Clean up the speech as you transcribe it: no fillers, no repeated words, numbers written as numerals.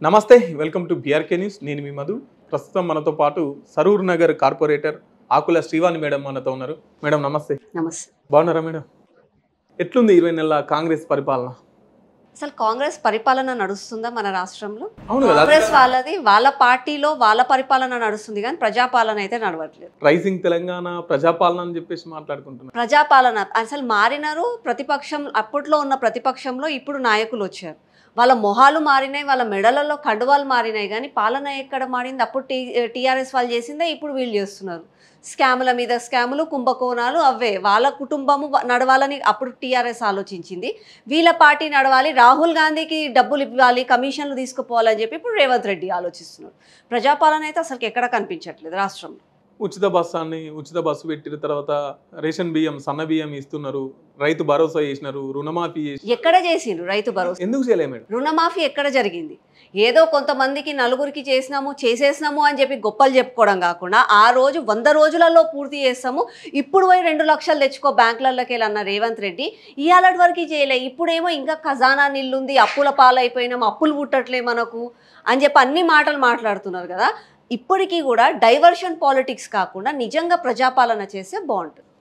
నమస్తే welcome to BRK news. నేను మీ మధు. ప్రస్తుతం మనతో పాటు సరూర్ నగర్ కార్పొరేటర్ ఆకుల శ్రీవాణి మేడం మనతో ఉన్నారు. మేడం నమస్తే. నమస్తే. బాగున్నారా మేడం? ఎట్లుంది 20 నెలల కాంగ్రెస్ పరిపాలన? అసలు కాంగ్రెస్ పరిపాలన నడుస్తుందా మన రాష్ట్రంలో? అవును కదా, కాంగ్రెస్ వాళ్ళది వాళ్ళ పార్టీలో వాళ్ళ పరిపాలన నడుస్తుంది కానీ ప్రజాపాలన అయితే నడవట్లేదు. రైజింగ్ తెలంగాణ ప్రజాపాలన అని చెప్పేసి మాట్లాడుకుంటున్నారు. ప్రజాపాలన అసలు మారినారు. ప్రతిపక్షం అప్పట్లో ఉన్న ప్రతిపక్షంలో ఇప్పుడు నాయకులు వచ్చారు. వాళ్ళ మొహాలు మారినాయి, వాళ్ళ మెడలలో కండువాలు మారినాయి, కానీ పాలన ఎక్కడ మారింది? అప్పుడు టీఆర్ఎస్ వాళ్ళు చేసిందే ఇప్పుడు వీళ్ళు చేస్తున్నారు. స్కాముల మీద స్కాములు, కుంభకోణాలు అవే. వాళ్ళ కుటుంబము నడవాలని అప్పుడు టీఆర్ఎస్ ఆలోచించింది. వీళ్ళ పార్టీ నడవాలి, రాహుల్ గాంధీకి డబ్బులు ఇవ్వాలి, కమిషన్లు తీసుకుపోవాలని చెప్పి ఇప్పుడు రేవంత్ రెడ్డి ఆలోచిస్తున్నారు. ప్రజాపాలన అయితే అసలు ఎక్కడ కనిపించట్లేదు రాష్ట్రంలో. ఉచిత బస్సు పెట్టిన తర్వాత రేషన్ బియ్యం, సన్న బియ్యం ఇస్తున్నారు, రైతు భరోసా చేసినారు, రుణమాఫీ చేసి ఎక్కడ చేసిండ్రు రైతు భరోసా? ఎందుకు చేయలే మేడం? రుణమాఫీ ఎక్కడ జరిగింది? ఏదో కొంతమందికి నలుగురికి చేసేసినాము అని చెప్పి గొప్పలు చెప్పుకోవడం కాకుండా ఆ రోజు 100 రోజులలో పూర్తి చేస్తాము, ఇప్పుడు పోయి 2 లక్షలు తెచ్చుకో బ్యాంకులలోకి వెళ్ళన్న రేవంత్ రెడ్డి ఇవాళటి వరకు చేయలే. ఇప్పుడేమో ఇంకా ఖజానా నిల్లుంది, అప్పుల పాలైపోయినాము, అప్పులు పుట్టట్లే మనకు అని చెప్పి అన్ని మాటలు మాట్లాడుతున్నారు కదా. ఇప్పటికీ కూడా డైవర్షన్ పాలిటిక్స్ కాకుండా నిజంగా ప్రజాపాలన చేస్తే బాగుంటుంది.